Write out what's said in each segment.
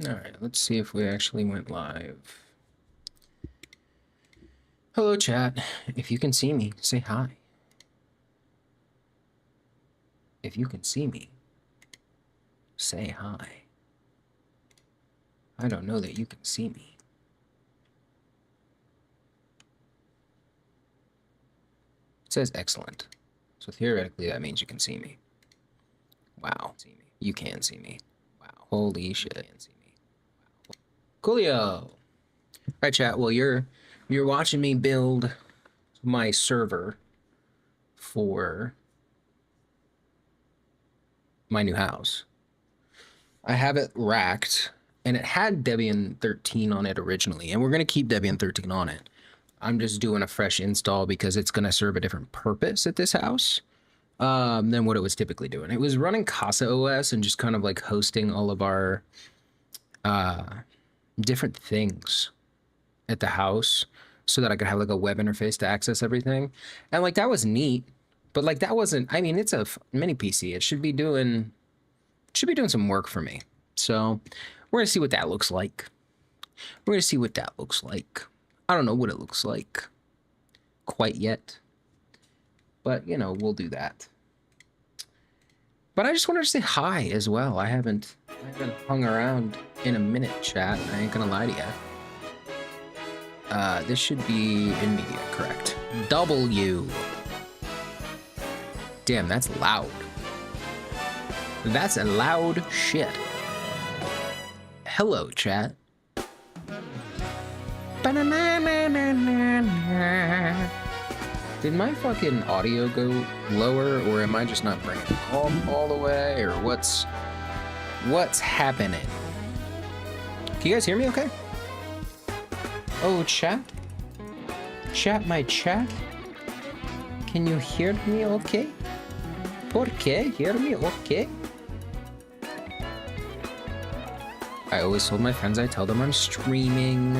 Alright, let's see if we actually went live. Hello, chat. If you can see me, say hi. If you can see me, say hi. I don't know that you can see me. It says excellent. So theoretically, that means you can see me. Wow. You can see me. Wow. Holy shit. You can see me. Wow. Coolio. Alright, chat. Well, you're watching me build my server for my new house. I have it racked, and it had Debian 13 on it originally, and we're going to keep Debian 13 on it. I'm just doing a fresh install because it's going to serve a different purpose at this house than what it was typically doing. It was running Casa OS and just kind of like hosting all of our different things at the house so that I could have like a web interface to access everything. And like that was neat, but like that wasn't, I mean, it's a mini PC. It should be doing some work for me. So we're gonna see what that looks like. I don't know what it looks like quite yet, but you know, we'll do that. But I just wanted to say hi as well. I haven't hung around in a minute, chat. I ain't gonna lie to you. This should be in media, correct? W. Damn, that's loud. That's a loud shit. Hello, chat. Did my fucking audio go lower, or am I just not bringing it all the way, or what's happening? Can you guys hear me okay? Oh, chat? Chat, my chat? Can you hear me okay? ¿Por qué? Hear me okay? I always told my friends I tell them I'm streaming.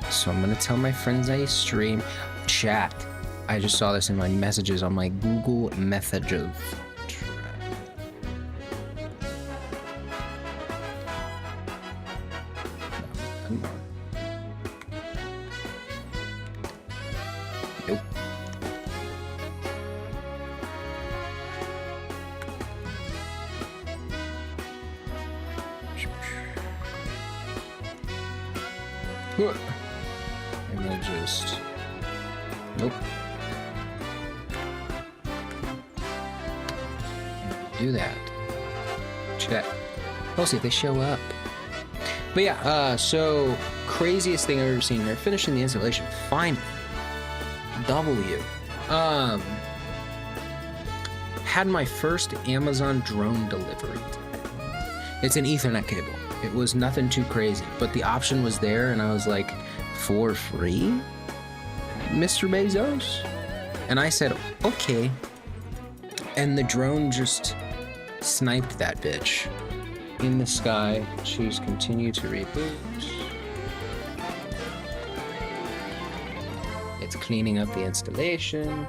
So I'm gonna tell my friends I stream. Chat. I just saw this in my messages on my Google Messages. Nope. And then just nope. Do that. Check. We'll see if they show up. But yeah, so craziest thing I've ever seen. They're finishing the installation finally. W. Had my first Amazon drone delivery. It's an Ethernet cable. It was nothing too crazy, but the option was there, and I was like, for free, Mr. Bezos? And I said, okay. And the drone just sniped that bitch in the sky. Choose continue to reboot. It's cleaning up the installation.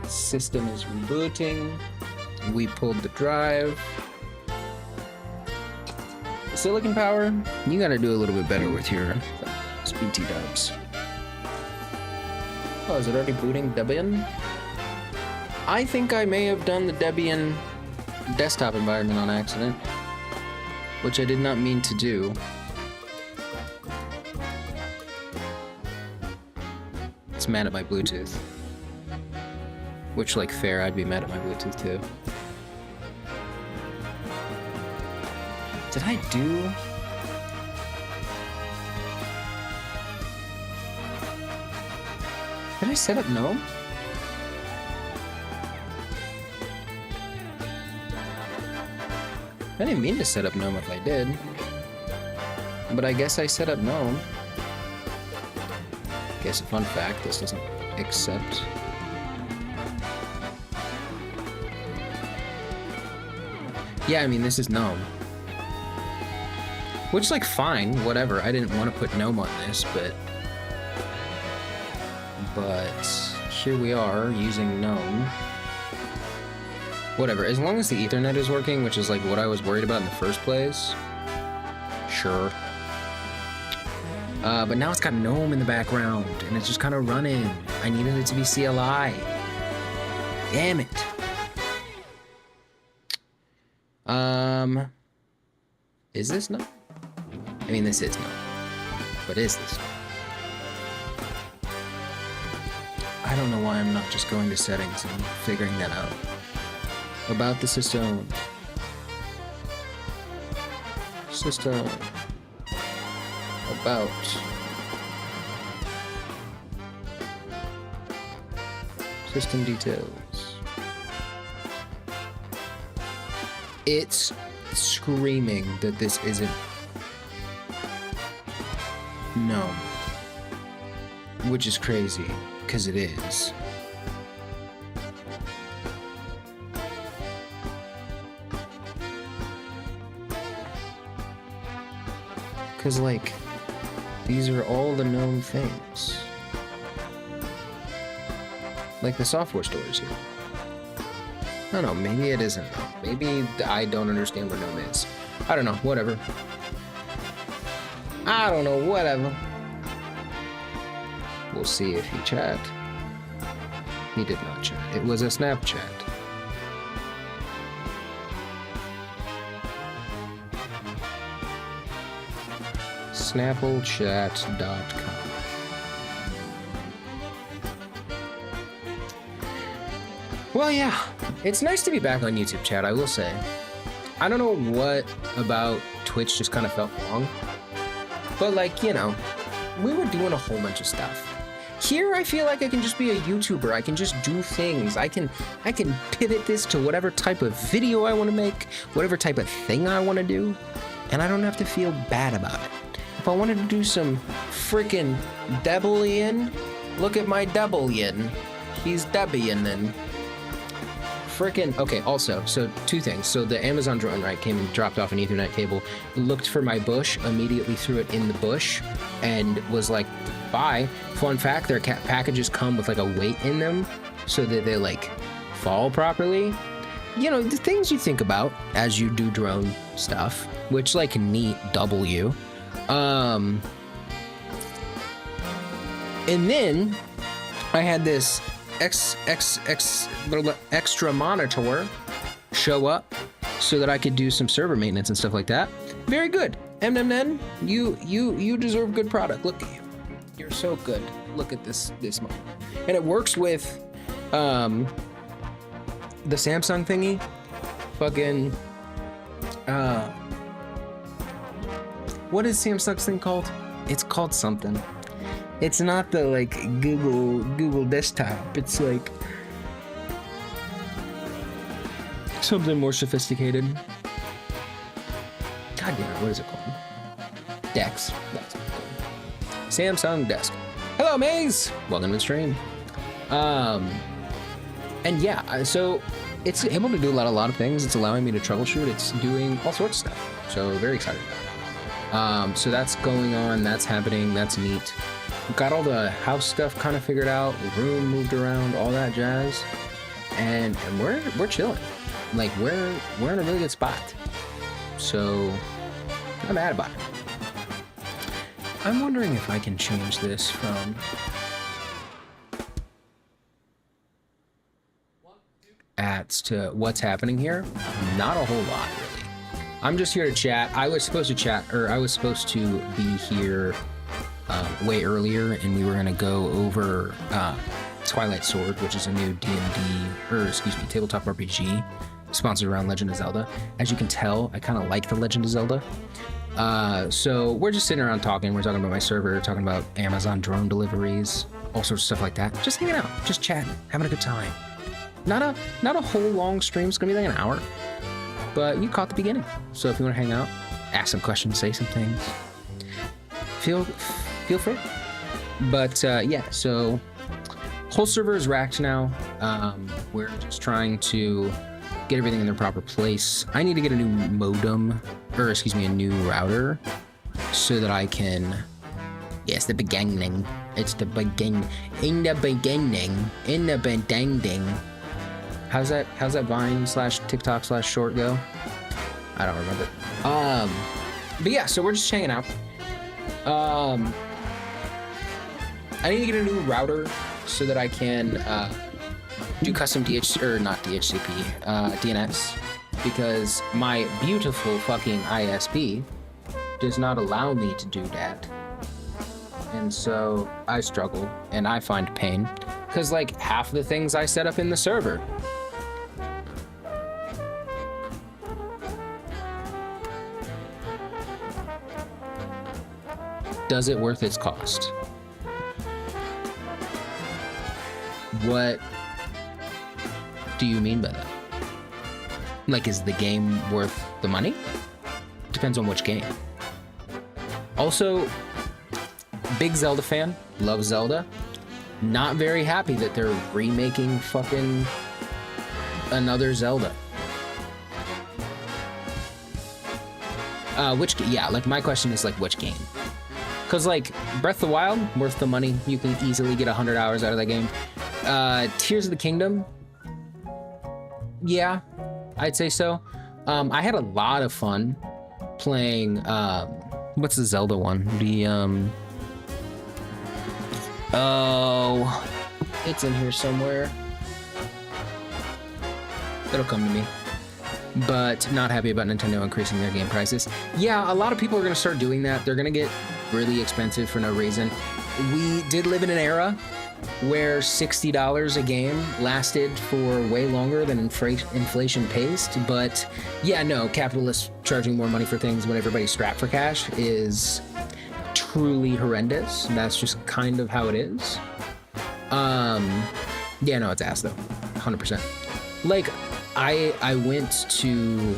System is rebooting. We pulled the drive. Silicon Power, you gotta do a little bit better with your BT dubs. Oh, is it already booting Debian? I think I may have done the Debian desktop environment on accident, which I did not mean to do. It's mad at my Bluetooth. Which, like, fair, I'd be mad at my Bluetooth too. Did I do? Did I set up GNOME? I didn't mean to set up GNOME if I did. But I guess I set up GNOME. Guess a fun fact, this doesn't accept. Yeah, I mean, this is GNOME. Which is like fine, whatever. I didn't want to put GNOME on this, but here we are using GNOME. Whatever, as long as the Ethernet is working, which is like what I was worried about in the first place. Sure. But now it's got GNOME in the background, and it's just kind of running. I needed it to be CLI. Damn it. Is this no? I mean, this is no. But is this no? I don't know why I'm not just going to settings and figuring that out. About the system. System. About. System details. It's screaming that this isn't GNOME, which is crazy, because it is. Because, like, these are all the known things. Like the software stores here. I don't know, maybe it isn't. Maybe I don't understand what GNOME is. I don't know, whatever. I don't know, whatever. We'll see if he chat. He did not chat. It was a Snapchat. Snapplechat.com. Well, yeah, it's nice to be back on YouTube chat, I will say. I don't know what about Twitch just kind of felt wrong, but like, you know, we were doing a whole bunch of stuff. Here, I feel like I can just be a YouTuber. I can just do things. I can pivot this to whatever type of video I want to make, whatever type of thing I want to do, and I don't have to feel bad about it. If I wanted to do some freaking Debian, look at my Debian. He's Debian. Freaking okay. Also, so two things. So the Amazon drone, right, came and dropped off an Ethernet cable, looked for my bush, immediately threw it in the bush, and was like, bye. Fun fact, their packages come with like a weight in them so that they like fall properly. You know, the things you think about as you do drone stuff, which like neat W. And then I had this extra monitor show up so that I could do some server maintenance and stuff like that. Very good. MNN, you deserve good product. Look at you. You're so good. Look at this model. And it works with the Samsung thingy. Fucking what is Samsung's thing called? It's called something. It's not the like Google desktop. It's like something more sophisticated. God damn it, what is it called? Dex. That's what it's called. Samsung Desk. Hello, Maze. Welcome to the stream. And yeah, so it's able to do a lot of things. It's allowing me to troubleshoot. It's doing all sorts of stuff. So very excited about it. So that's going on. That's happening. That's neat. Got all the house stuff kind of figured out, the room moved around, all that jazz, and we're chilling. Like we're in a really good spot. So I'm not mad about it. I'm wondering if I can change this from ads to what's happening here. Not a whole lot, really. I'm just here to chat. I was supposed to chat, or I was supposed to be here way earlier, and we were gonna go over Twilight Sword, which is a new tabletop RPG sponsored around Legend of Zelda. As you can tell, I kind of like the Legend of Zelda. So we're just sitting around talking. We're talking about my server, talking about Amazon drone deliveries, all sorts of stuff like that. Just hanging out, just chatting, having a good time. Not a whole long stream. It's gonna be like an hour, but you caught the beginning. So if you want to hang out, ask some questions, say some things, feel free. But yeah, so whole server is racked now. We're just trying to get everything in their proper place. I need to get a new modem, or excuse me, a new router, so that I can. Yes, the beginning. It's the beginning. In the beginning. In the beginning. How's that Vine slash TikTok slash short go? I don't remember. But yeah, so we're just hanging out. I need to get a new router so that I can do custom DNS, because my beautiful fucking ISP does not allow me to do that. And so I struggle and I find pain, because like half the things I set up in the server does it worth its cost? What do you mean by that? Like, is the game worth the money? Depends on which game. Also, big Zelda fan, love Zelda. Not very happy that they're remaking fucking another Zelda. My question is like, which game? Because like Breath of the Wild, worth the money. You can easily get 100 hours out of that game. Tears of the Kingdom, yeah, I'd say so. I had a lot of fun playing, what's the Zelda one? It's in here somewhere. It'll come to me. But not happy about Nintendo increasing their game prices. Yeah, a lot of people are gonna start doing that. They're gonna get really expensive for no reason. We did live in an era where $60 a game lasted for way longer than inflation paced. But yeah, no, capitalists charging more money for things when everybody's strapped for cash is truly horrendous. That's just kind of how it is. Yeah, no, it's ass though, 100%. Like, I went to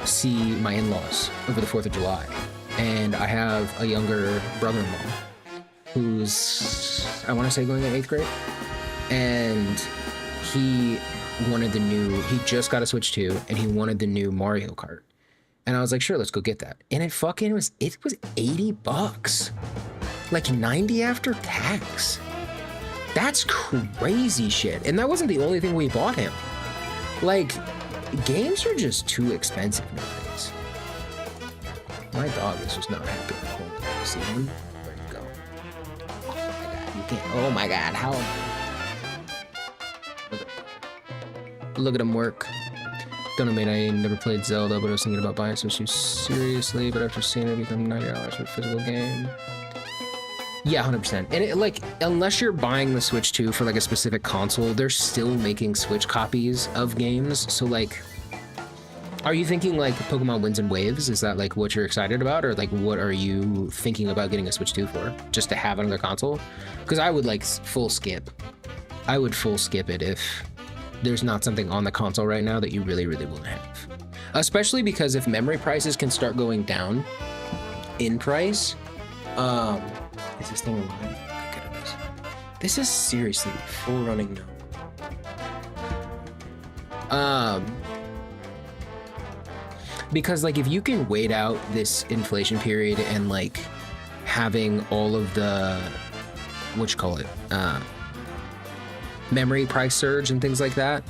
see my in-laws over the 4th of July, and I have a younger brother-in-law who's, I want to say, going in 8th grade, and he just got a Switch 2, and he wanted the new Mario Kart. And I was like, sure, let's go get that. And it was $80. Like 90 after tax. That's crazy shit. And that wasn't the only thing we bought him. Like, games are just too expensive nowadays. My dog is just not happy. See him? Where'd he go? Oh my god, you can't. Oh my god, how? Look at him work. Don't admit I never played Zelda, but I was thinking about buying Switch 2 seriously, but after seeing it become $90 for a physical game. Yeah, 100%. And it, like, unless you're buying the Switch 2 for like a specific console, they're still making Switch copies of games. So like, are you thinking like Pokemon Winds and Waves? Is that like what you're excited about? Or like, what are you thinking about getting a Switch 2 for? Just to have another console? Because I would like full skip. I would full skip it if there's not something on the console right now that you really, really want to have. Especially because if memory prices can start going down in price, is this thing alive? Look at this. This is seriously full running now. Because like if you can wait out this inflation period and like having all of the memory price surge and things like that,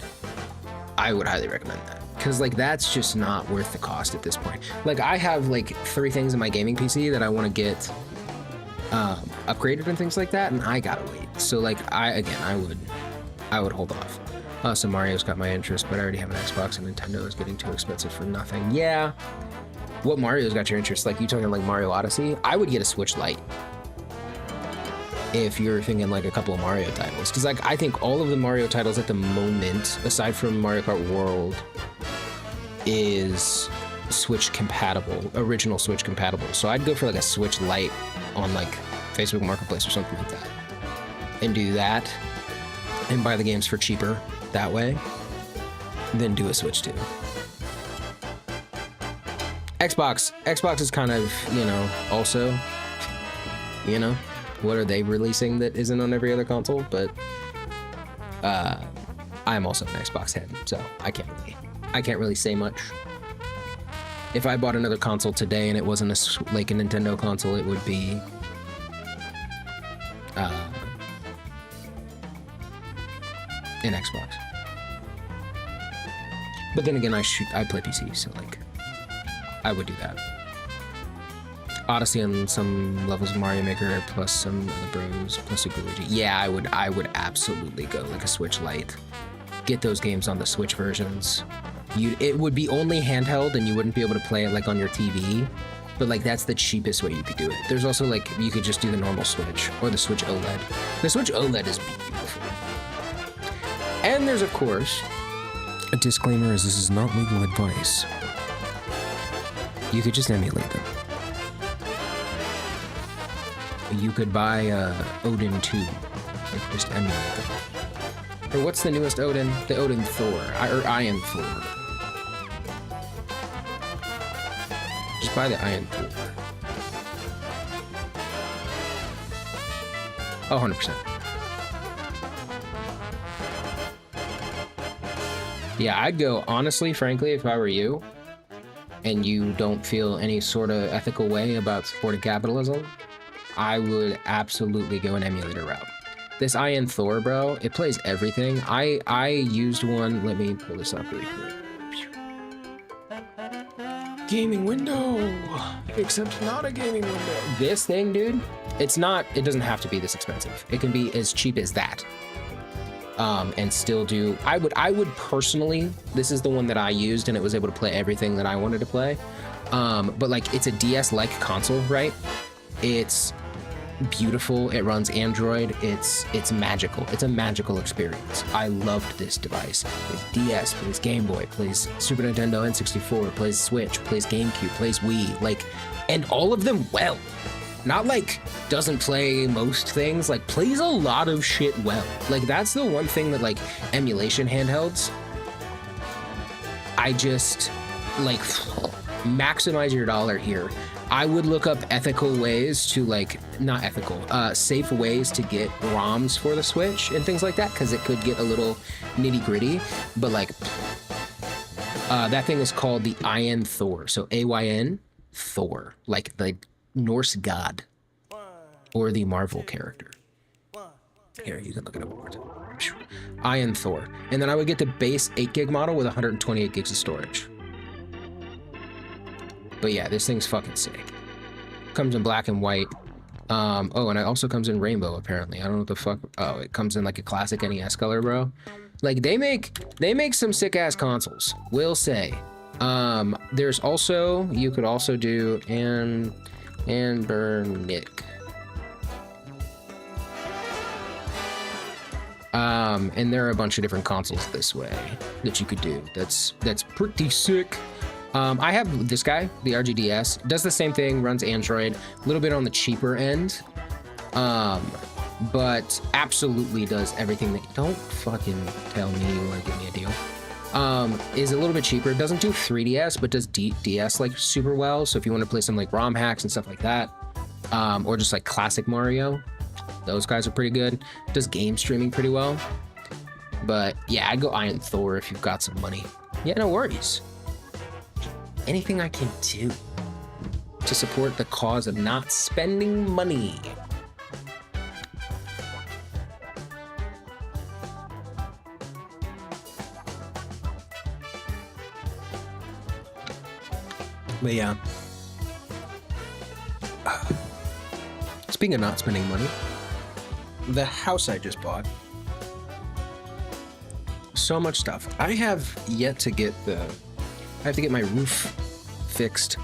I would highly recommend that. Because like that's just not worth the cost at this point. Like I have like 3 things in my gaming PC that I want to get upgraded and things like that, and I gotta wait. So like I would hold off. So Mario's got my interest, but I already have an Xbox, and Nintendo is getting too expensive for nothing. Yeah. What Mario's got your interest? Like you talking like Mario Odyssey? I would get a Switch Lite if you're thinking like a couple of Mario titles, because like I think all of the Mario titles at the moment, aside from Mario Kart World, is Switch compatible, original Switch compatible. So I'd go for like a Switch Lite on like Facebook Marketplace or something like that, and do that, and buy the games for cheaper that way, then do a Switch 2. Xbox is kind of, also, what are they releasing that isn't on every other console? But I'm also an Xbox head, so I can't really say much. If I bought another console today and it wasn't like a Nintendo console, it would be an Xbox. But then again, I play PC, so like, I would do that. Odyssey on some levels of Mario Maker, plus some other bros, plus Super Luigi. Yeah, I would absolutely go like a Switch Lite. Get those games on the Switch versions. It would be only handheld, and you wouldn't be able to play it like on your TV. But like that's the cheapest way you could do it. There's also like you could just do the normal Switch or the Switch OLED. The Switch OLED is beautiful. And there's of course a disclaimer: is this is not legal advice. You could just emulate them. You could buy Odin 2 and just emulate them. Or what's the newest Odin? The Odin Thor, or Iron Thor. Just buy the Iron Thor. Oh, 100%. Yeah, I'd go, honestly, frankly, if I were you, and you don't feel any sort of ethical way about supporting capitalism, I would absolutely go an emulator route. This Iron Thor, bro, it plays everything. I used one, let me pull this up really quick. Gaming window, except not a gaming window. This thing, dude, it doesn't have to be this expensive. It can be as cheap as that. And still do, I would personally, this is the one that I used and it was able to play everything that I wanted to play. But like, it's a DS-like console, right? It's beautiful. It runs Android. It's magical. It's a magical experience. I loved this device. It plays DS, plays Game Boy, plays Super Nintendo N64, plays Switch, plays GameCube, plays Wii, like, and all of them well. Not like doesn't play most things, like plays a lot of shit well. Like that's the one thing that like emulation handhelds, I just like maximize your dollar here. I would look up ethical ways to like, not ethical, safe ways to get ROMs for the Switch and things like that, because it could get a little nitty gritty. But like, that thing is called the Ayn Thor. So AYN Thor, like the Norse god or the Marvel character. Here, you can look it up more. Ayn Thor. And then I would get the base 8 gig model with 128 gigs of storage. But yeah, this thing's fucking sick. Comes in black and white. Oh, and it also comes in rainbow, apparently. I don't know what the fuck. Oh, it comes in like a classic NES color, bro. Like they make some sick ass consoles, will say. There's also, you could also do Anbernic. And there are a bunch of different consoles this way that you could do. That's pretty sick. I have this guy, the RGDS, does the same thing, runs Android, a little bit on the cheaper end, but absolutely does everything that, don't fucking tell me you want to give me a deal, is a little bit cheaper. It doesn't do 3DS, but does DS like super well, so if you want to play some like ROM hacks and stuff like that, or just like classic Mario, those guys are pretty good. Does game streaming pretty well, but yeah, I'd go Ayn Thor if you've got some money. Yeah, no worries. Anything I can do to support the cause of not spending money. But yeah. Speaking of not spending money, the house I just bought. So much stuff. I have yet to get I have to get my roof fixed.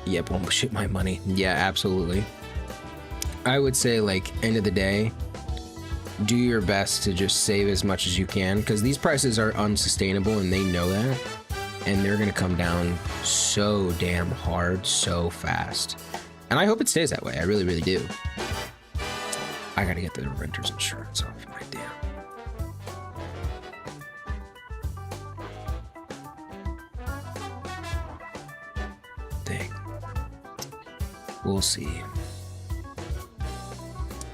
Yep, won't shit my money. Yeah, absolutely. I would say, like, end of the day, do your best to just save as much as you can, because these prices are unsustainable and they know that. And they're gonna come down so damn hard, so fast. And I hope it stays that way. I really, really do. I gotta get the renter's insurance off my damn. We'll see.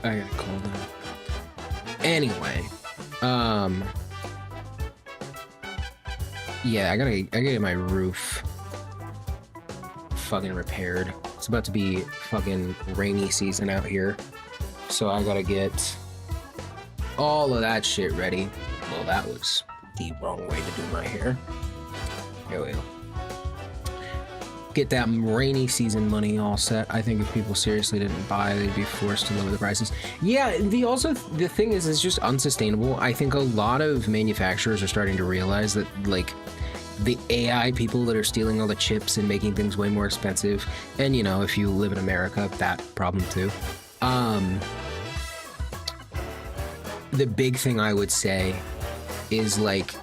I gotta call them. Anyway, yeah, I gotta get my roof fucking repaired. It's about to be fucking rainy season out here, so I gotta get all of that shit ready. Well, that was the wrong way to do my hair. Here we go. Get that rainy season money all set. I think if people seriously didn't buy, they'd be forced to lower the prices. Yeah, the thing is, it's just unsustainable. I think a lot of manufacturers are starting to realize that, like, the AI people that are stealing all the chips and making things way more expensive, and, you know, if you live in America, that problem too. The big thing I would say is, like,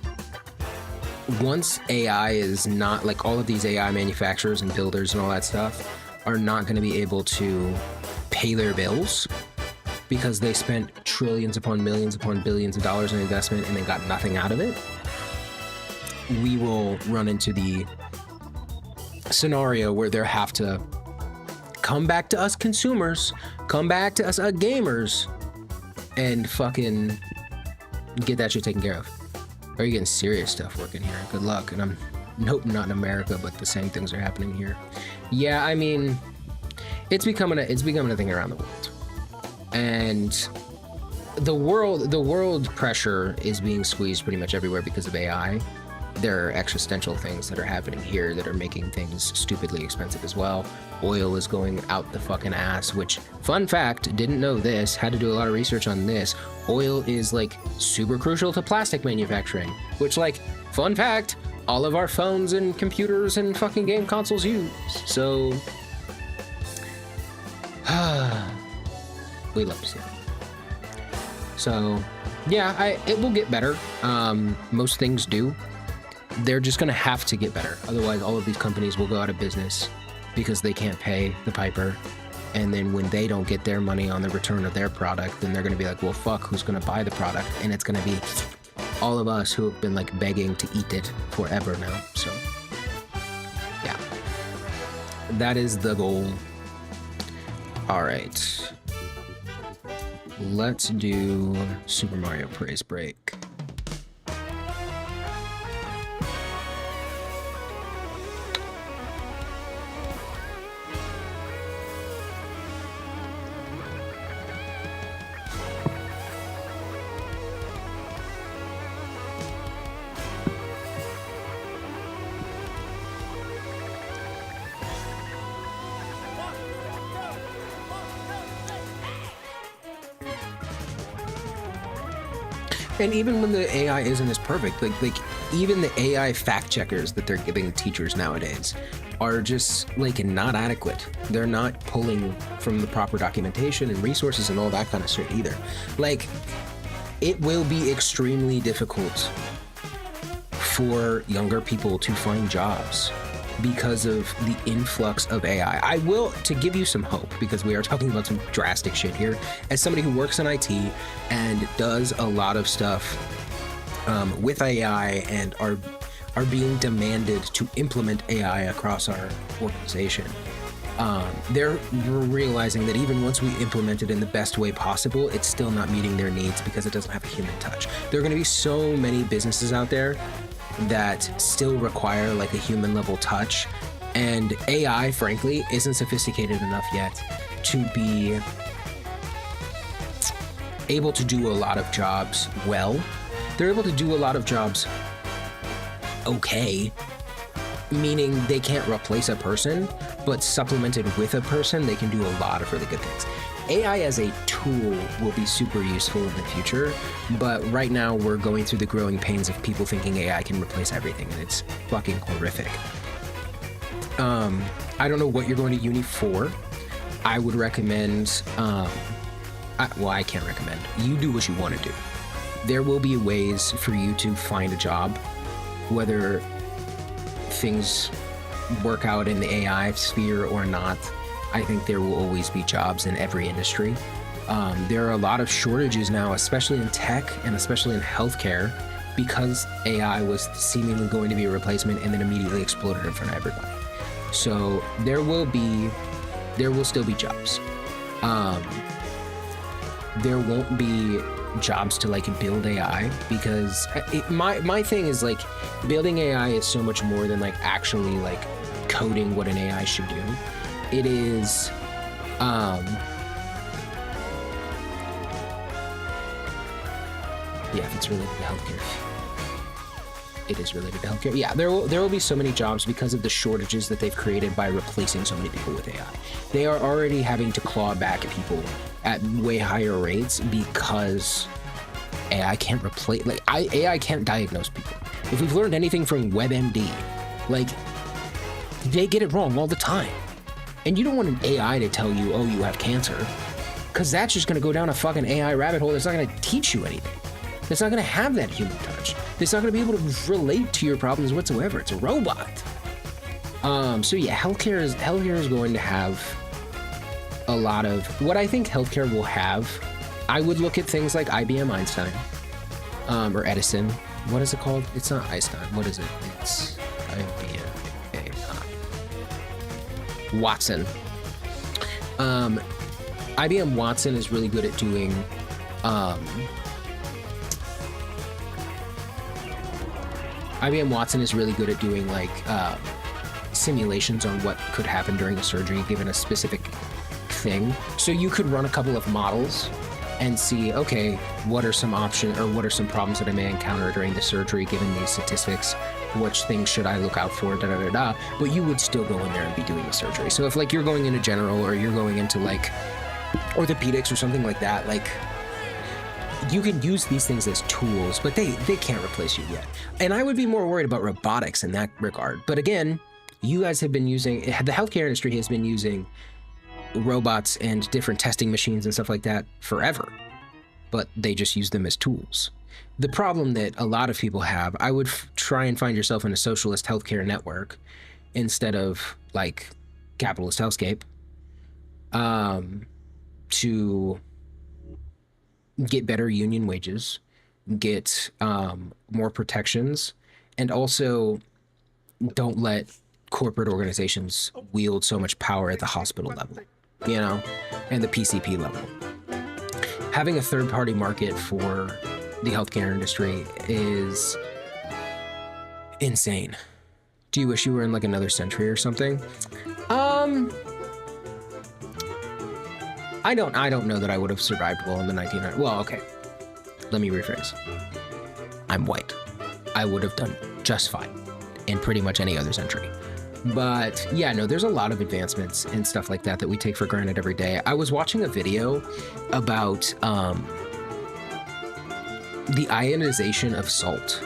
once AI is not, like, all of these AI manufacturers and builders and all that stuff are not going to be able to pay their bills because they spent trillions upon millions upon billions of dollars in investment and they got nothing out of it, we will run into the scenario where they'll have to come back to us consumers, come back to us gamers, and fucking get that shit taken care of. Are you getting serious stuff working here? Good luck. And nope, not in America, but the same things are happening here. Yeah, I mean, it's becoming a thing around the world. And the world pressure is being squeezed pretty much everywhere because of AI. There are existential things that are happening here that are making things stupidly expensive as well. Oil is going out the fucking ass, which, fun fact, didn't know this, had to do a lot of research on this. Oil is, like, super crucial to plastic manufacturing, which, like, fun fact, all of our phones and computers and fucking game consoles use. So, we love to see it. So, yeah, it will get better. Most things do. They're just going to have to get better. Otherwise, all of these companies will go out of business because they can't pay the piper. And then when they don't get their money on the return of their product, then they're going to be like, well, fuck, who's going to buy the product? And it's going to be all of us who have been, like, begging to eat it forever now. So, yeah. That is the goal. All right. Let's do Super Mario Praise Break. And even when the AI isn't as perfect, like even the AI fact checkers that they're giving teachers nowadays are just, like, not adequate. They're not pulling from the proper documentation and resources and all that kind of shit either. Like, it will be extremely difficult for younger people to find jobs because of the influx of AI. I will, to give you some hope, because we are talking about some drastic shit here, as somebody who works in IT and does a lot of stuff with AI and are being demanded to implement AI across our organization. They're realizing that even once we implement it in the best way possible, it's still not meeting their needs because it doesn't have a human touch. There are going to be so many businesses out there that still require, like, a human level touch, and AI, frankly, isn't sophisticated enough yet to be able to do a lot of jobs well. They're able to do a lot of jobs okay, meaning they can't replace a person, but supplemented with a person, they can do a lot of really good things. AI as a tool will be super useful in the future, but right now we're going through the growing pains of people thinking AI can replace everything, and it's fucking horrific. I don't know what you're going to uni for. I would recommend, I can't recommend. You do what you want to do. There will be ways for you to find a job, whether things work out in the AI sphere or not. I think there will always be jobs in every industry. There are a lot of shortages now, especially in tech and especially in healthcare, because AI was seemingly going to be a replacement and then immediately exploded in front of everybody. So there will still be jobs. There won't be jobs to, like, build AI, because my thing is, like, building AI is so much more than, like, actually, like, coding what an AI should do. It is yeah, if it's related to healthcare. it is related to healthcare. Yeah, there will be so many jobs because of the shortages that they've created by replacing so many people with AI. They are already having to claw back people at way higher rates because AI can't replace, like, AI can't diagnose people. If we've learned anything from WebMD, like, they get it wrong all the time. And you don't want an AI to tell you, oh, you have cancer, because that's just going to go down a fucking AI rabbit hole that's not going to teach you anything. It's not going to have that human touch. It's not going to be able to relate to your problems whatsoever. It's a robot. So yeah, healthcare is going to have a lot of what I think healthcare will have. I would look at things like IBM Einstein, or Edison. What is it called? It's not Einstein. What is it? It's IBM. Watson. IBM Watson is really good at doing IBM Watson is really good at doing like simulations on what could happen during a surgery given a specific thing. So you could run a couple of models and see, okay, what are some options or what are some problems that I may encounter during the surgery given these statistics? Which things should I look out for, da da da da. But you would still go in there and be doing the surgery. So if like you're going into general or you're going into like orthopedics or something like that, like you can use these things as tools, but they can't replace you yet. And I would be more worried about robotics in that regard. But again, you guys have been using, the healthcare industry has been using robots and different testing machines and stuff like that forever, but they just use them as tools. The problem that a lot of people have, I would try and find yourself in a socialist healthcare network instead of like capitalist hellscape, to get better union wages, get more protections, and also don't let corporate organizations wield so much power at the hospital level, you know, and the PCP level. Having a third-party market for the healthcare industry is insane. Do you wish you were in like another century or something? I don't know that I would have survived well in the 1900s. Well, okay. Let me rephrase. I'm white. I would have done just fine in pretty much any other century. But yeah, no, there's a lot of advancements and stuff like that that we take for granted every day. I was watching a video about the ionization of salt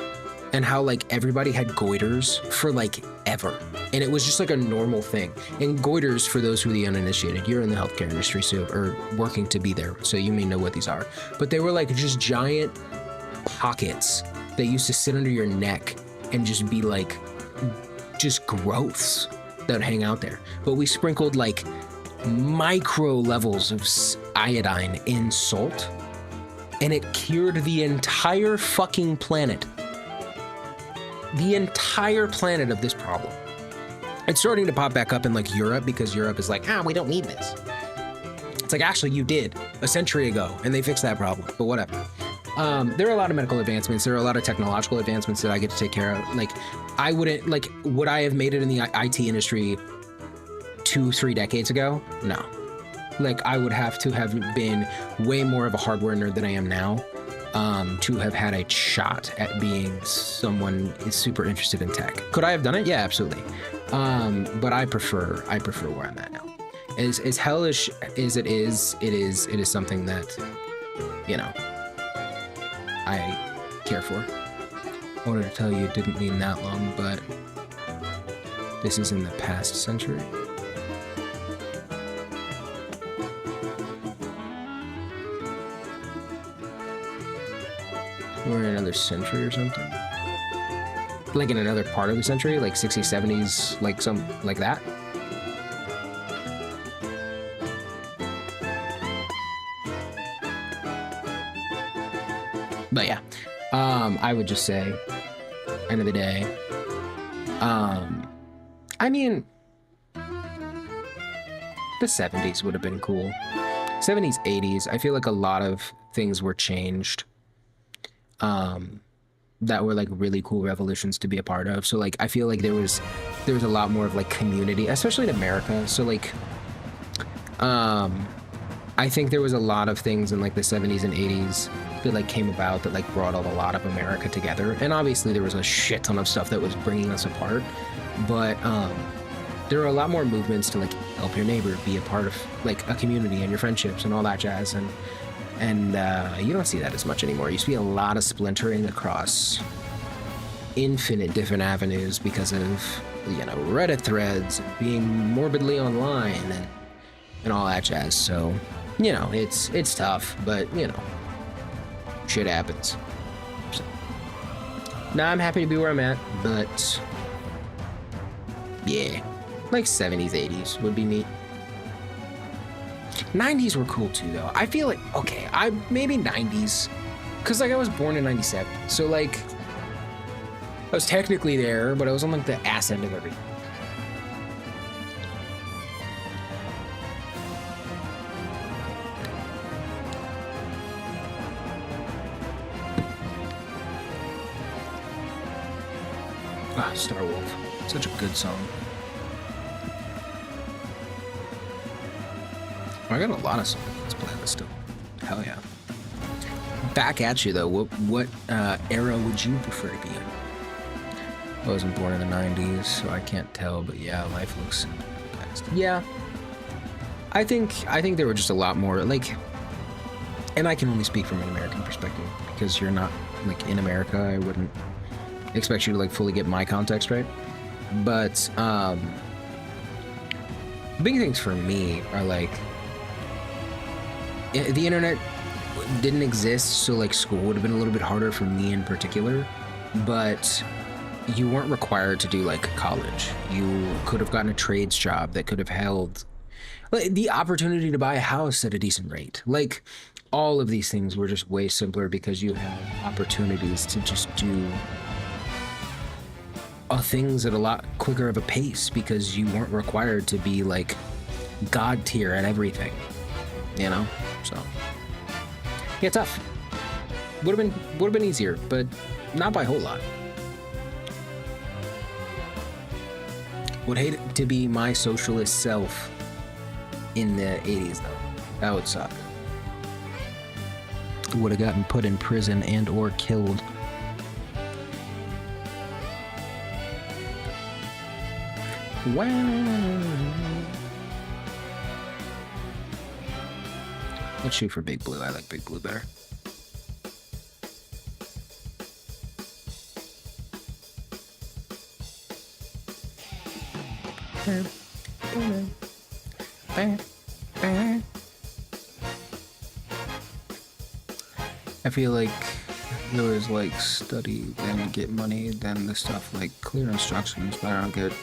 and how like everybody had goiters for like ever. And it was just like a normal thing. And goiters, for those who are the uninitiated, you're in the healthcare industry, so, or working to be there, so you may know what these are. But they were like just giant pockets that used to sit under your neck and just be like, just growths that would hang out there. But we sprinkled like micro levels of iodine in salt, and it cured the entire fucking planet. The entire planet of this problem. It's starting to pop back up in like Europe because Europe is like, we don't need this. It's like, actually you did a century ago and they fixed that problem, but whatever. There are a lot of medical advancements. There are a lot of technological advancements that I get to take care of. Like I wouldn't, like, would I have made it in the IT industry 2-3 decades ago? No. Like I would have to have been way more of a hardware nerd than I am now. To have had a shot at being someone is super interested in tech. Could I have done it? Yeah, absolutely. But I prefer where I'm at now. As hellish as it is something that, you know, I care for. I wanted to tell you it didn't mean that long, but this is in the past century. We're in another century or something. Like in another part of the century, like 60s, 70s, like some, like that. But yeah, I would just say, end of the day, I mean, the 70s would have been cool. 70s, 80s, I feel like a lot of things were changed. That were like really cool revolutions to be a part of. So like I feel like there was a lot more of like community, especially in America. So like I I think there was a lot of things in like the 70s and 80s that like came about that like brought a lot of America together. And obviously there was a shit ton of stuff that was bringing us apart. But there are a lot more movements to like help your neighbor, be a part of like a community and your friendships and all that jazz. And you don't see that as much anymore. You see a lot of splintering across infinite different avenues because of, you know, Reddit threads, and being morbidly online and all that jazz. So, you know, it's tough, but you know, shit happens. So, now I'm happy to be where I'm at, but yeah, like 70s, 80s would be neat. 90s were cool too, though. I feel like, okay, I maybe 90s, because like I was born in 97, so like I was technically there, but I was on like the ass end of everything. Ah, Star Wolf, such a good song. I got a lot of songs on this playlist still. Hell yeah. Back at you though. What era would you prefer to be in? I wasn't born in the 90s, so I can't tell, but yeah, life looks best. Yeah. I think there were just a lot more like, and I can only speak from an American perspective because you're not like in America. I wouldn't expect you to like fully get my context right. But big things for me are like, the internet didn't exist, so like school would have been a little bit harder for me in particular, but you weren't required to do like college. You could have gotten a trades job that could have held like the opportunity to buy a house at a decent rate. Like all of these things were just way simpler because you had opportunities to just do things at a lot quicker of a pace because you weren't required to be like God tier at everything, you know? So yeah, tough. Would have been easier, but not by a whole lot. Would hate to be my socialist self in the 80s though. That would suck. Would have gotten put in prison and or killed. Wow. Let's shoot for Big Blue. I like Big Blue better. I feel like there was like study, then get money, then the stuff like clear instructions, but I don't get.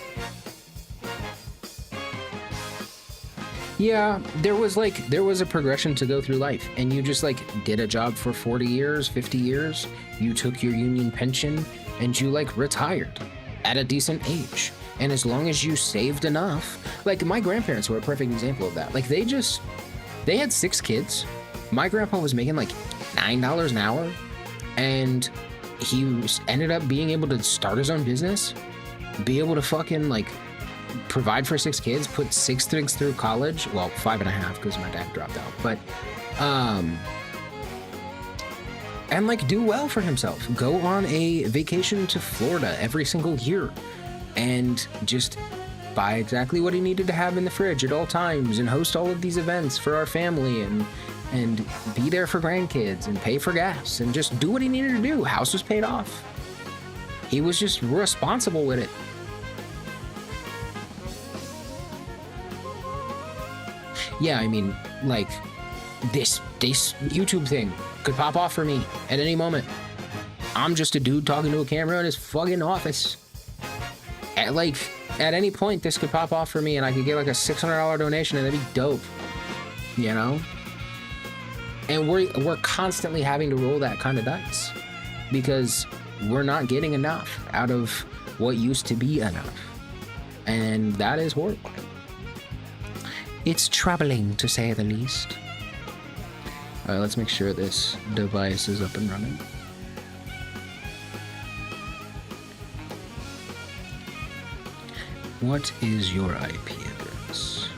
Yeah, there was a progression to go through life, and you just like did a job for 40 years, 50 years, you took your union pension, and you like retired at a decent age. And as long as you saved enough, like my grandparents were a perfect example of that. Like they had 6 kids. My grandpa was making like $9 an hour, and he ended up being able to start his own business, be able to fucking like provide for 6 kids, put 6 kids through college, well 5.5 because my dad dropped out, but and like do well for himself, go on a vacation to Florida every single year and just buy exactly what he needed to have in the fridge at all times and host all of these events for our family and be there for grandkids and pay for gas and just do what he needed to do. House was paid off. He was just responsible with it. Yeah, I mean, like, this YouTube thing could pop off for me at any moment. I'm just a dude talking to a camera in his fucking office. At any point, this could pop off for me, and I could get like a $600 donation, and that'd be dope. You know? And we're constantly having to roll that kind of dice because we're not getting enough out of what used to be enough, and that is horrible. It's troubling, to say the least. All right, let's make sure this device is up and running. What is your IP address?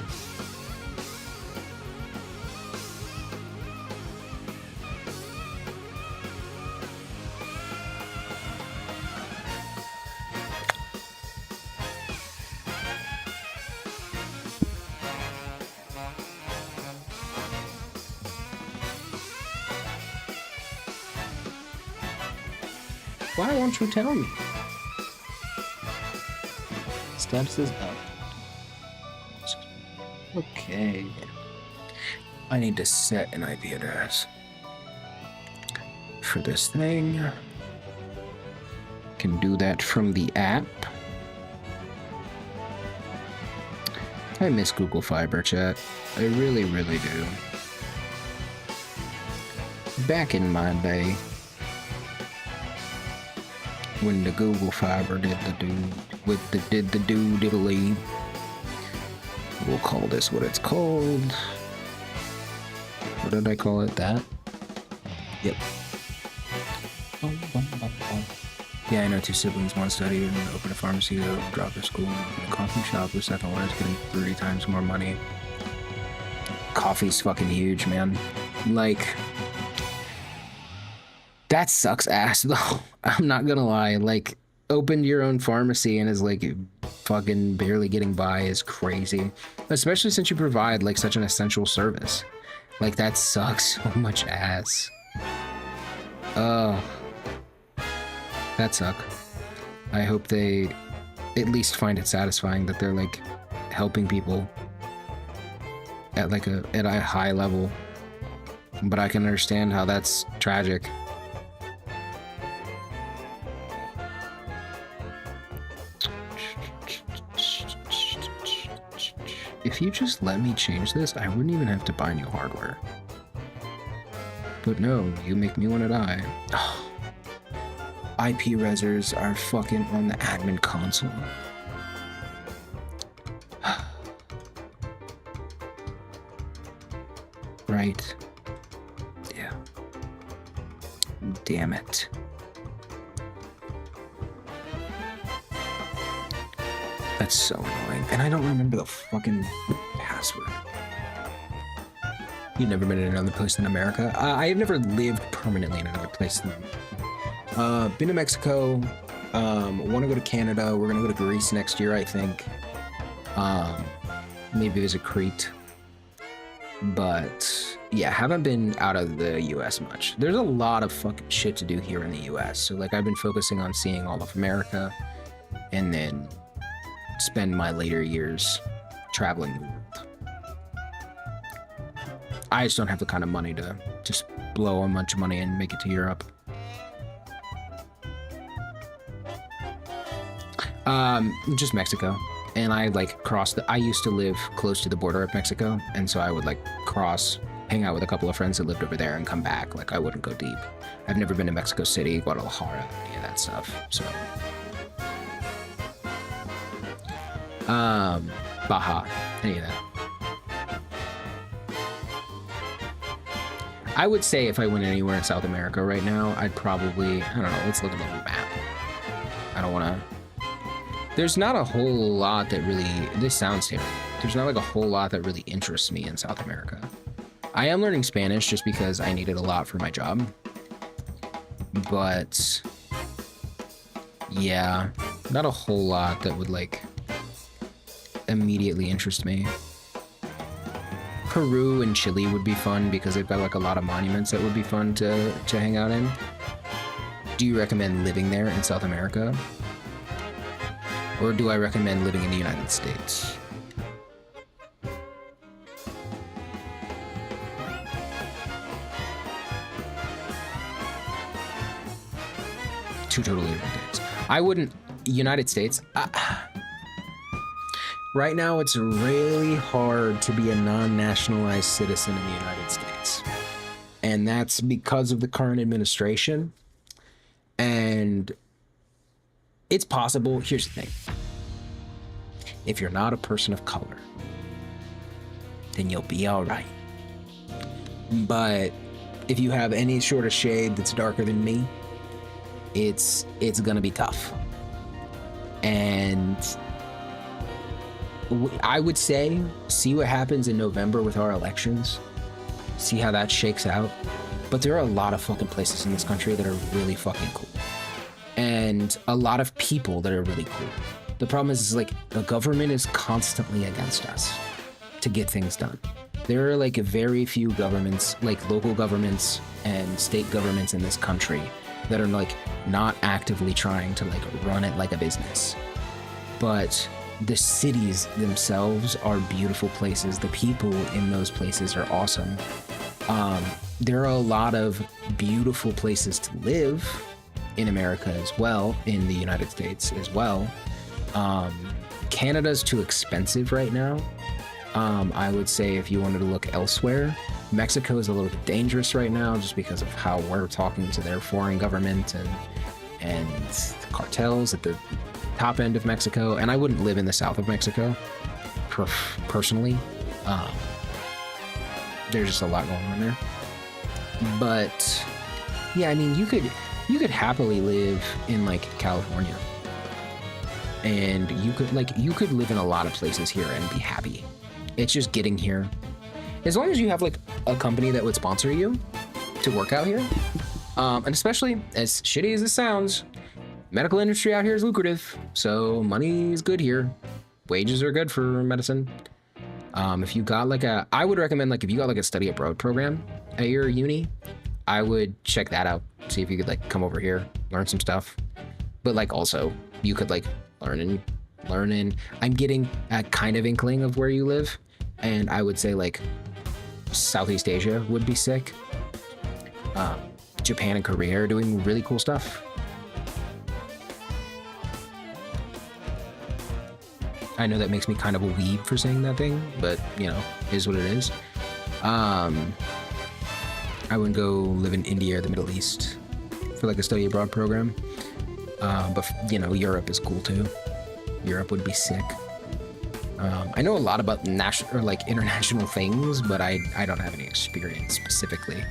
Why won't you tell me? Steps is up. Okay. I need to set an IP address for this thing. Can do that from the app. I miss Google Fiber, chat. I really, really do. Back in my day, when the Google Fiber did the diddly. We'll call this what it's called. What did I call it? That? Yep. Yeah, I know 2 siblings want to study and open a pharmacy to drop their school and open a coffee shop. The second one is getting 30 times more money. Coffee's fucking huge, man. Like, that sucks ass, though. I'm not gonna lie. Like, opened your own pharmacy and is like fucking barely getting by is crazy. Especially since you provide like such an essential service. Like, that sucks so much ass. That suck. I hope they at least find it satisfying that they're like helping people at like at a high level. But I can understand how that's tragic. If you just let me change this, I wouldn't even have to buy new hardware. But no, you make me want to die. IP resers are fucking on the admin console. Right. Yeah. Damn it. That's so annoying. And I don't remember the fucking password. You've never been in another place in America? I have never lived permanently in another place in been to Mexico, want to go to Canada. We're gonna go to Greece next year, I think. Maybe visit Crete. But yeah, haven't been out of the US much. There's a lot of fucking shit to do here in the US. So like, I've been focusing on seeing all of America and then spend my later years traveling the world. I just don't have the kind of money to just blow a bunch of money and make it to Europe. Just Mexico. And I like I used to live close to the border of Mexico, and so I would like cross, hang out with a couple of friends that lived over there and come back. Like, I wouldn't go deep. I've never been to Mexico City, Guadalajara, any of that stuff. So Baja, any of that. I would say if I went anywhere in South America right now, I'd probably, I don't know, let's look at the map. I don't want to. There's not a whole lot that really, this sounds terrible. There's not like a whole lot that really interests me in South America. I am learning Spanish just because I need it a lot for my job. But yeah, not a whole lot that would like immediately interest me. Peru and Chile would be fun because they've got like a lot of monuments that would be fun to hang out in. Do you recommend living there in South America? Or do I recommend living in the United States? Two totally different things. I wouldn't, United States, right now it's really hard to be a non-nationalized citizen in the United States. And that's because of the current administration. And it's possible. Here's the thing. If you're not a person of color, then you'll be all right. But if you have any sort of shade that's darker than me, it's gonna be tough. And I would say, see what happens in November with our elections. See how that shakes out. But there are a lot of fucking places in this country that are really fucking cool. And a lot of people that are really cool. The problem is like the government is constantly against us to get things done. There are like very few governments, like local governments and state governments in this country that are like not actively trying to like run it like a business. But the cities themselves are beautiful places. The people in those places are awesome. There are a lot of beautiful places to live in America as well, in the United States as well. Canada's too expensive right now. I would say if you wanted to look elsewhere, Mexico is a little bit dangerous right now just because of how we're talking to their foreign government and the cartels at the top end of Mexico. And I wouldn't live in the south of Mexico personally. There's just a lot going on there. But yeah, I mean, you could happily live in like California, and you could live in a lot of places here and be happy. It's just getting here. As long as you have like a company that would sponsor you to work out here, and especially as shitty as it sounds, medical industry out here is lucrative, so money is good here. Wages are good for medicine. If you got like I would recommend like if you got like a study abroad program at your uni, I would check that out. See if you could like come over here, learn some stuff. But like also you could like learn in. I'm getting a kind of inkling of where you live, and I would say like Southeast Asia would be sick. Japan and Korea are doing really cool stuff. I know that makes me kind of a weeb for saying that thing, but you know, is what it is. I would go live in India or the Middle East for like a study abroad program. But you know, Europe is cool too. Europe would be sick. I know a lot about national or like international things, but I don't have any experience specifically.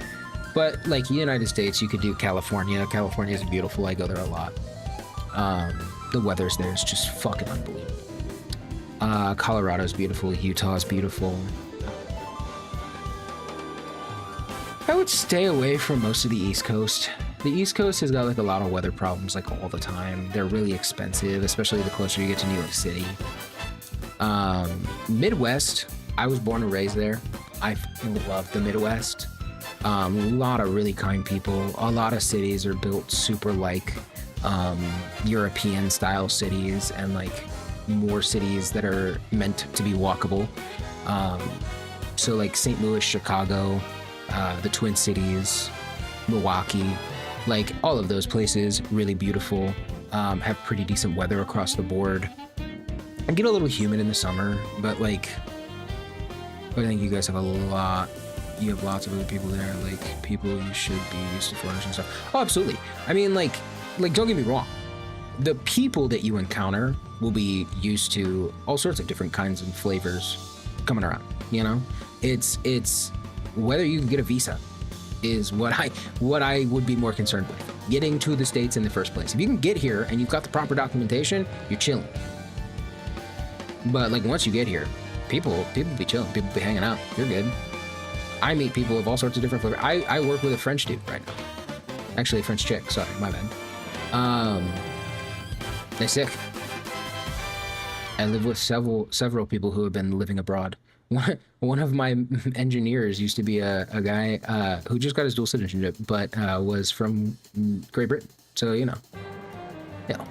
But like United States, you could do California. California is beautiful. I go there a lot. The weather's there is just fucking unbelievable. Colorado's beautiful. Utah's beautiful. I would stay away from most of the East Coast. The East Coast has got like a lot of weather problems like all the time. They're really expensive, especially the closer you get to New York City. Midwest, I was born and raised there. I love the Midwest. A lot of really kind people. A lot of cities are built super like European style cities, and like more cities that are meant to be walkable. So like St. Louis, Chicago, the Twin Cities, Milwaukee, like all of those places, really beautiful, have pretty decent weather across the board. I get a little humid in the summer, but like, I think you guys have you have lots of other people there, like people you should be used to foreigners and stuff. Oh, absolutely. I mean, like don't get me wrong. The people that you encounter will be used to all sorts of different kinds and flavors coming around, you know? It's whether you can get a visa is what I would be more concerned with. Getting to the States in the first place. If you can get here and you've got the proper documentation, you're chilling. But like once you get here, people be chilling, people be hanging out, you're good. I meet people of all sorts of different flavors. I work with a French dude right now. Actually a French chick, sorry, my bad. They're sick. I live with several people who have been living abroad. One of my engineers used to be a guy who just got his dual citizenship, but was from Great Britain. So, you know, yeah,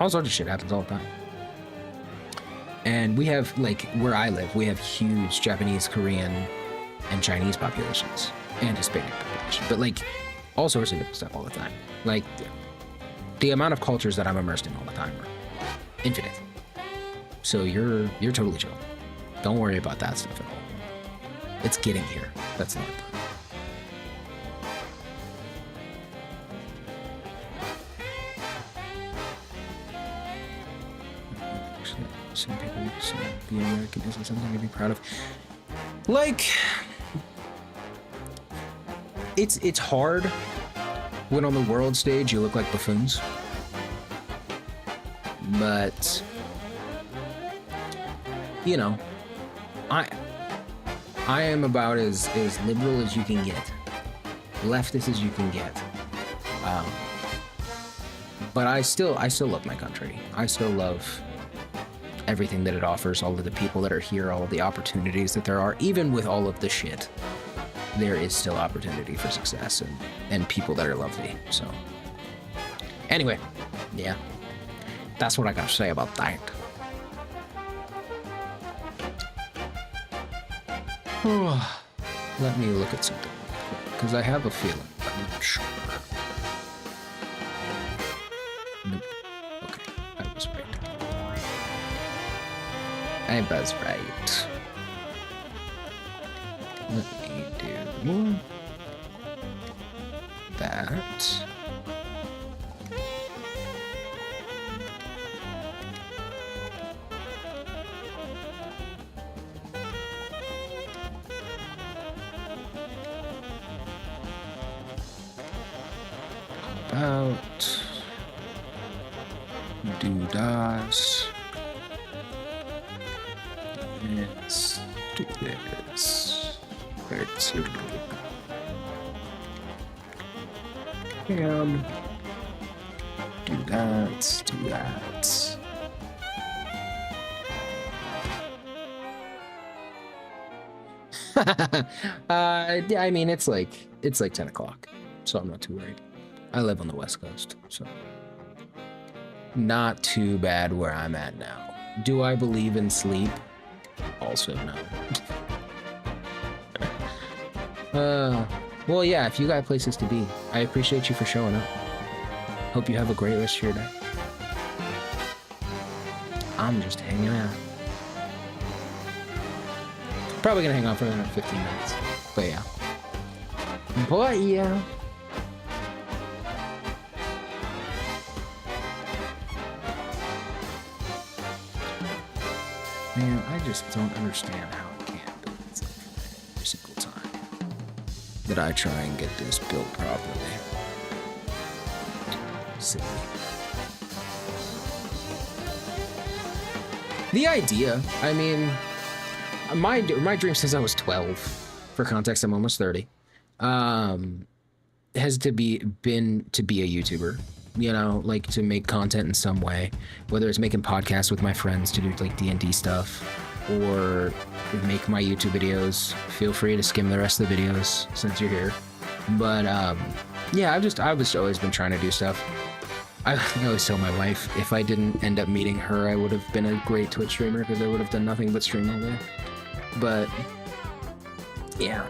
all sorts of shit happens all the time. And we have, like, where I live, we have huge Japanese, Korean, and Chinese populations, and Hispanic population. But, like, all sorts of different stuff all the time. Like, the amount of cultures that I'm immersed in all the time are infinite. So you're totally chill. Don't worry about that stuff at all. It's getting here. That's not important. Some people say being American isn't something to be proud of. Like, it's hard when on the world stage you look like buffoons. But you know, I am about as liberal as you can get, leftist as you can get. But I still love my country. I still love everything that it offers, all of the people that are here, all of the opportunities that there are, even with all of the shit. there is still opportunity for success and people that are lovely. So anyway, yeah, that's what I gotta say about that. Let me look at something because I have a feeling, but I'm not sure. Nope. Okay, I was right. I was right. Let me do that. About do das. Let's do this. Let's do that. Do that. I mean, it's like 10 o'clock, so I'm not too worried. I live on the West Coast, so not too bad where I'm at now. Do I believe in sleep? Also no. Well, yeah, if you got places to be, I appreciate you for showing up. Hope you have a great rest of your day. I'm just hanging out. Probably gonna hang out for another 15 minutes, but yeah. Man, I just don't understand how it can't build itself every single time that I try and get this built properly. Silly. The idea, I mean, my dream since I was 12, for context, I'm almost 30, has been to be a YouTuber. You know, like to make content in some way, whether it's making podcasts with my friends to do like D&D stuff or make my YouTube videos. Feel free to skim the rest of the videos since you're here. But yeah, I've just always been trying to do stuff. I always tell my wife if I didn't end up meeting her, I would have been a great Twitch streamer because I would have done nothing but stream all day. But yeah,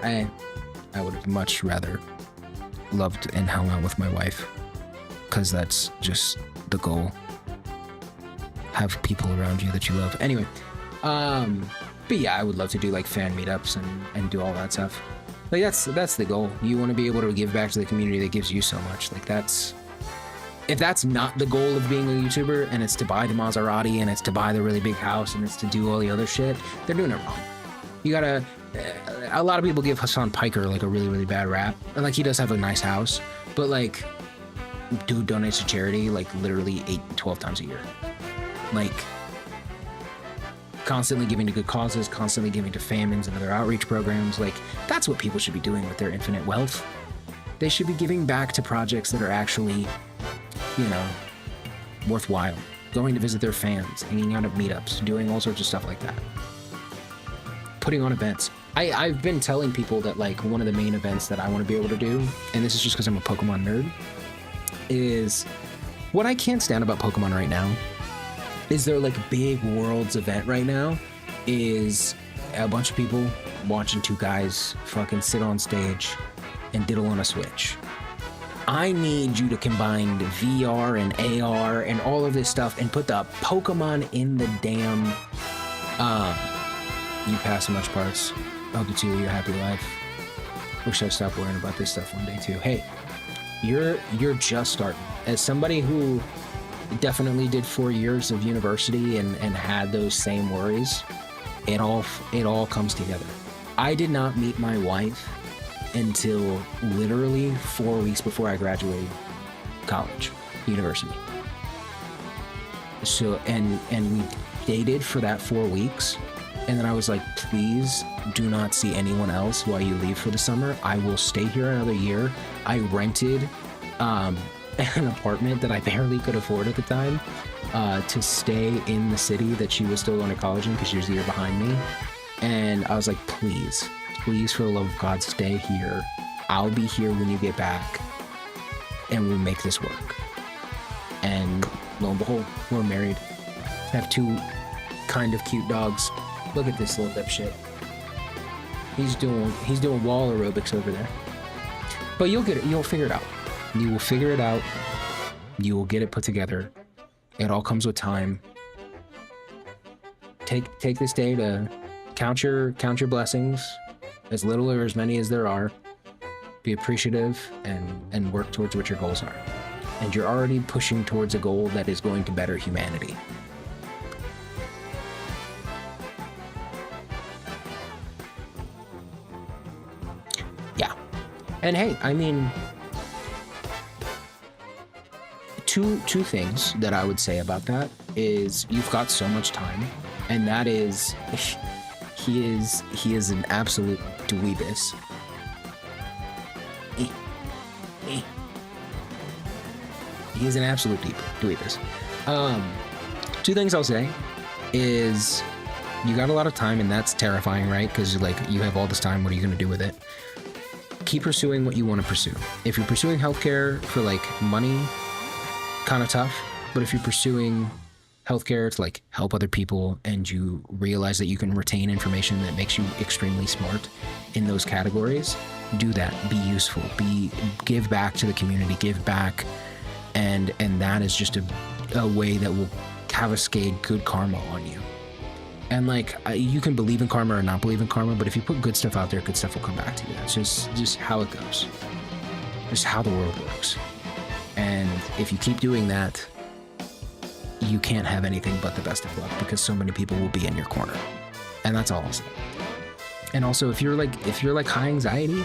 I would have much rather loved and hung out with my wife. Because that's just the goal. Have people around you that you love. Anyway, but yeah, I would love to do like fan meetups and do all that stuff. Like that's the goal. You want to be able to give back to the community that gives you so much. Like if that's not the goal of being a YouTuber and it's to buy the Maserati and it's to buy the really big house and it's to do all the other shit, they're doing it wrong. You gotta, a lot of people give Hassan Piker like a really, really bad rap. And like he does have a nice house, but like, dude donates to charity like literally 12 times a year. Like constantly giving to good causes, constantly giving to famines and other outreach programs. Like that's what people should be doing with their infinite wealth. They should be giving back to projects that are actually, you know, worthwhile. Going to visit their fans, hanging out at meetups, doing all sorts of stuff like that. Putting on events. I've been telling people that like one of the main events that I want to be able to do, and this is just because I'm a Pokemon nerd, is what I can't stand about Pokemon right now is their like big worlds event right now is a bunch of people watching two guys fucking sit on stage and diddle on a Switch. I need you to combine the VR and AR and all of this stuff and put the Pokemon in the damn you pass so much parts. Hope you too, your happy life. Wish I stopped worrying about this stuff one day too. Hey, you're just starting. As somebody who definitely did 4 years of university and had those same worries, it all comes together. I did not meet my wife until literally 4 weeks before I graduated college, university. So and we dated for that 4 weeks, and then I was like, please do not see anyone else while you leave for the summer. I will stay here another year. I rented an apartment that I barely could afford at the time to stay in the city that she was still going to college in because she was a year behind me. And I was like, please, please, for the love of God, stay here. I'll be here when you get back, and we'll make this work. And lo and behold, we're married. Have 2 kind of cute dogs. Look at this little dipshit. He's doing wall aerobics over there. But you'll get it. You'll figure it out. You will figure it out. You will get it put together. It all comes with time. Take this day to count your blessings, as little or as many as there are. Be appreciative and work towards what your goals are. And you're already pushing towards a goal that is going to better humanity. Yeah. And hey, I mean, two things that I would say about that is you've got so much time, and that is he is an absolute dweebus. He is an absolute dweebus. 2 things I'll say is you got a lot of time, and that's terrifying, right? Because like you have all this time, what are you going to do with it? Keep pursuing what you want to pursue. If you're pursuing healthcare for like money, kind of tough. But if you're pursuing healthcare to like help other people, and you realize that you can retain information that makes you extremely smart in those categories, do that. Be useful. Give back to the community. Give back. And that is just a way that will cascade good karma on you. And like you can believe in karma or not believe in karma, but if you put good stuff out there, good stuff will come back to you. That's just how it goes. Just how the world works. And if you keep doing that, you can't have anything but the best of luck, because so many people will be in your corner. And that's all I'll say. And also, if you're like high anxiety,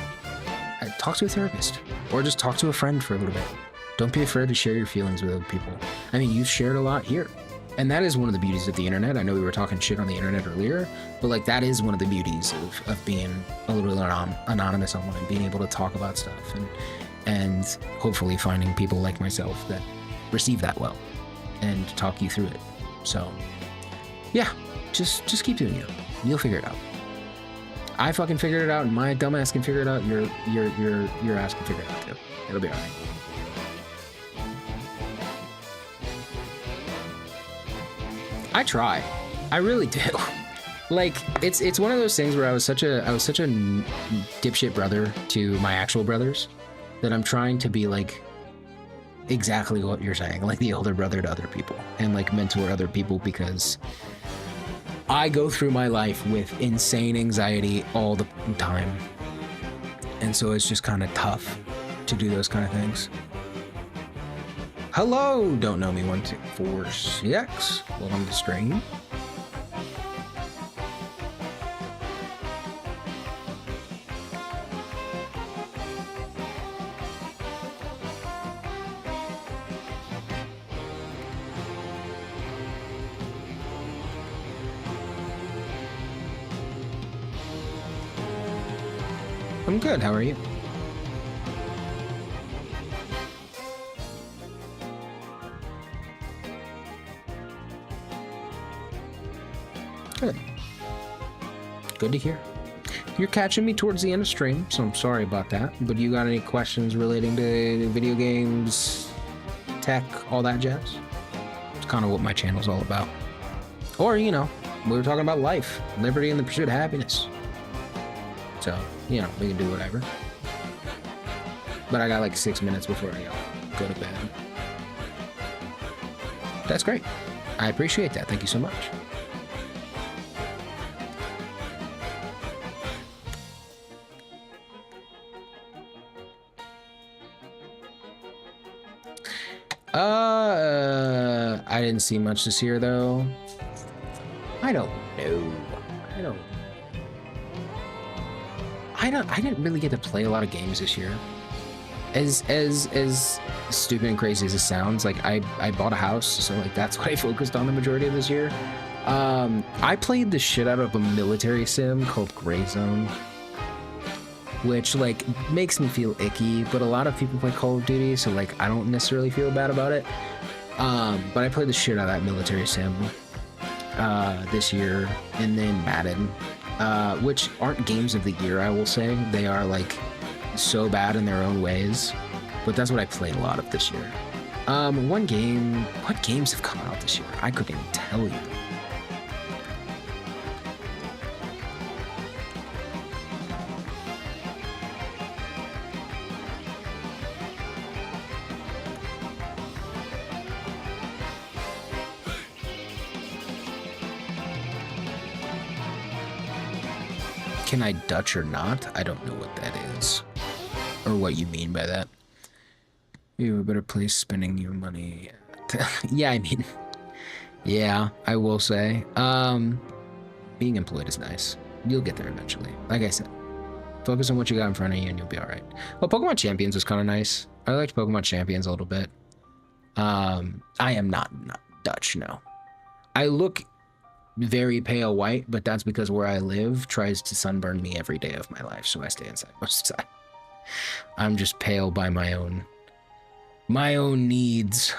talk to a therapist, or just talk to a friend for a little bit. Don't be afraid to share your feelings with other people. I mean, you've shared a lot here. And that is one of the beauties of the internet. I know we were talking shit on the internet earlier, but like that is one of the beauties of being a little anonymous online, being able to talk about stuff and hopefully finding people like myself that receive that well and talk you through it. So yeah, just keep doing you. You'll figure it out. I fucking figured it out, and my dumb ass can figure it out. Your ass can figure it out too. It'll be all right. I try. I really do. Like it's one of those things where I was such a dipshit brother to my actual brothers that I'm trying to be like exactly what you're saying, like the older brother to other people, and like mentor other people, because I go through my life with insane anxiety all the time. And so it's just kind of tough to do those kind of things. Hello, don't know me 1246. Welcome to stream. I'm good. How are you? Good. Good to hear. You're catching me towards the end of stream, so I'm sorry about that. But you got any questions relating to video games, tech, all that jazz? It's kind of what my channel's all about. Or, you know, we were talking about life, liberty, and the pursuit of happiness. So, you know, we can do whatever. But I got like 6 minutes before I go to bed. That's great. I appreciate that. Thank you so much. I didn't see much this year though. I don't know. I didn't really get to play a lot of games this year. As stupid and crazy as it sounds, like I bought a house, so like that's what I focused on the majority of this year. I played the shit out of a military sim called Gray Zone, which like makes me feel icky, but a lot of people play Call of Duty, so like I don't necessarily feel bad about it. But I played the shit out of that military sim this year, and then Madden. which aren't games of the year, I will say. They are like so bad in their own ways, but that's what I played a lot of this year. One game, what games have come out this year? I couldn't even tell you. Can I Dutch or not? I don't know what that is. Or what you mean by that. You have a better place spending your money. Yeah, I mean... Yeah, I will say. Being employed is nice. You'll get there eventually. Like I said, focus on what you got in front of you and you'll be alright. Well, Pokemon Champions was kind of nice. I liked Pokemon Champions a little bit. I am not Dutch, no. I look very pale white, but that's because where I live tries to sunburn me every day of my life, so I stay inside most of the time. I'm just pale by my own needs.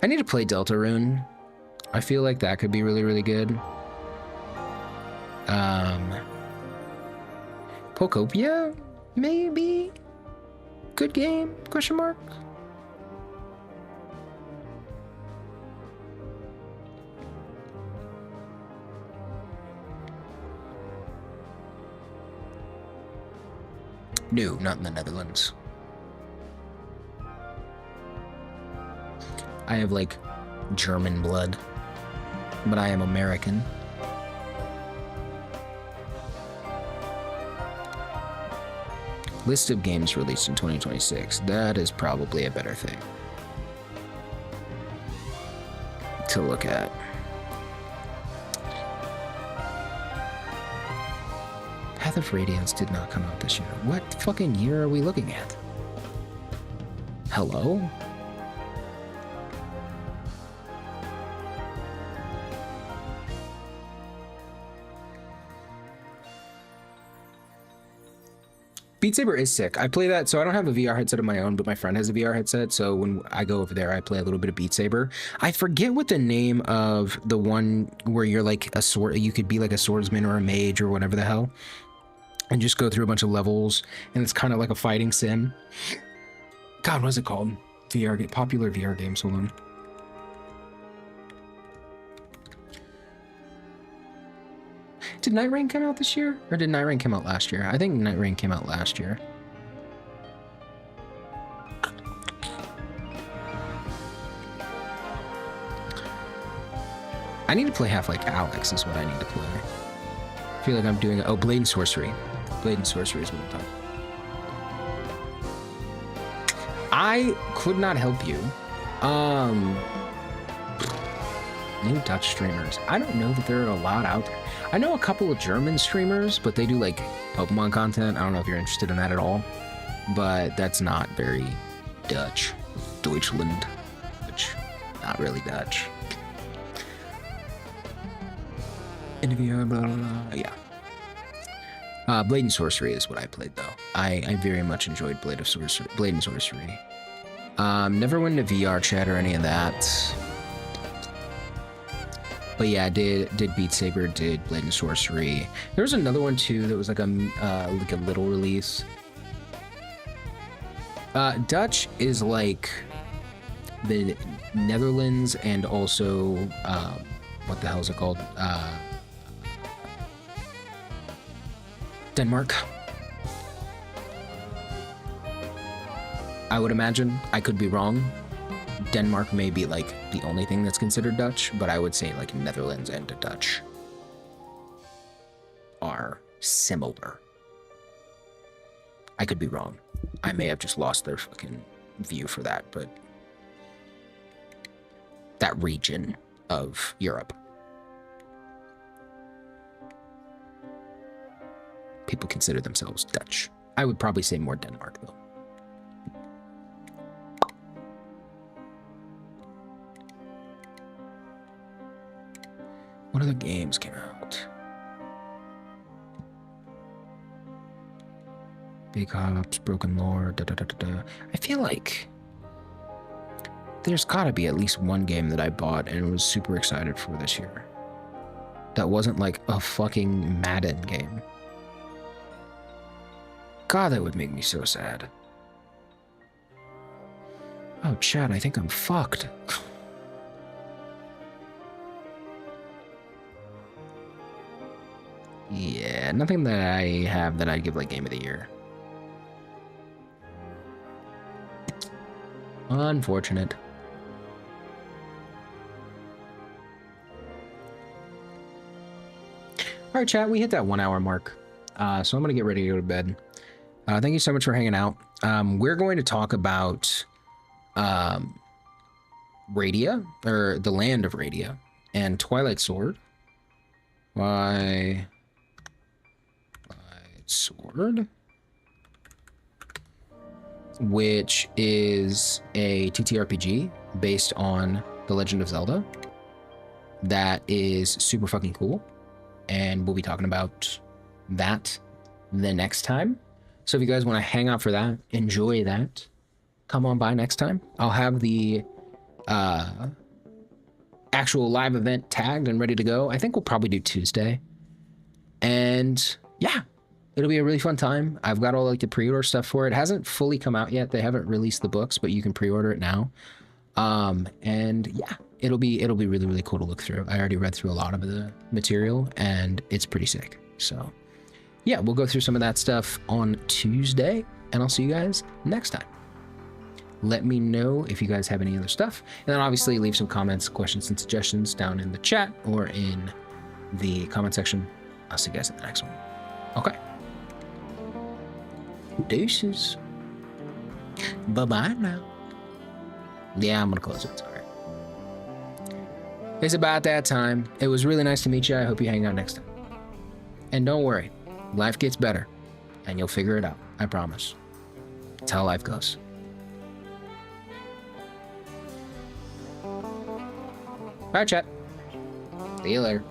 I need to play Deltarune. I feel like that could be really, really good. Pokopia, maybe? Good game? Question mark? No, not in the Netherlands. I have, like, German blood, but I am American. List of games released in 2026. That is probably a better thing to look at. Path of Radiance did not come out this year. What fucking year are we looking at? Hello? Beat Saber is sick. I play that, so I don't have a VR headset of my own, but my friend has a VR headset, so when I go over there, I play a little bit of Beat Saber. I forget what the name of the one where you're like a sword, you could be like a swordsman or a mage or whatever the hell, and just go through a bunch of levels, and it's kind of like a fighting sim. God, what's it called? Popular VR games, hold on. Did Night Rain come out this year? Or did Night Rain come out last year? I think Night Rain came out last year. I need to play Half-Life Alyx is what I need to play. I feel like I'm doing... Oh, Blade and Sorcery. Blade and Sorcery is what I'm talking about. I could not help you. New Dutch streamers. I don't know that there are a lot out there. I know a couple of German streamers, but they do like Pokemon content. I don't know if you're interested in that at all, but that's not very Dutch. Deutschland, which not really Dutch. Blah, blah, blah. Yeah. Blade and Sorcery is what I played though. I very much enjoyed Blade and Sorcery. Never went into VR chat or any of that. But yeah, I did Beat Saber, did Blade and Sorcery. There was another one too that was like a little release. Dutch is like the Netherlands and also what the hell is it called? Denmark. I would imagine. I could be wrong. Denmark may be like the only thing that's considered Dutch, but I would say like Netherlands and Dutch are similar. I could be wrong. I may have just lost their fucking view for that, but that region of Europe. People consider themselves Dutch. I would probably say more Denmark though. What other games came out? Big Hops, Broken Lore, I feel like there's gotta be at least one game that I bought and was super excited for this year. that wasn't like a fucking Madden game. God, that would make me so sad. Oh, Chad, I think I'm fucked. Yeah, nothing that I have that I'd give like Game of the Year. Unfortunate. All right, chat, we hit that 1 hour mark. So I'm going to get ready to go to bed. Thank you so much for hanging out. We're going to talk about Radia, or the Land of Radia, and Twilight Sword. Twilight Sword, which is a TTRPG based on The Legend of Zelda. That is super fucking cool. And we'll be talking about that the next time. So if you guys want to hang out for that, enjoy that, come on by next time. I'll have the actual live event tagged and ready to go. I think we'll probably do Tuesday. And yeah, it'll be a really fun time. I've got all like the pre-order stuff for it. It hasn't fully come out yet. They haven't released the books, but you can pre-order it now. And yeah, it'll be really, really cool to look through. I already read through a lot of the material and it's pretty sick. So yeah, we'll go through some of that stuff on Tuesday, and I'll see you guys next time. Let me know if you guys have any other stuff, and then obviously leave some comments, questions, and suggestions down in the chat or in the comment section. I'll see you guys in the next one. Okay. Deuces. Bye-bye now. Yeah, I'm gonna close it. Sorry. It's about that time. It was really nice to meet you. I hope you hang out next time. And don't worry, life gets better, and you'll figure it out. I promise. That's how life goes. Bye, chat. See you later.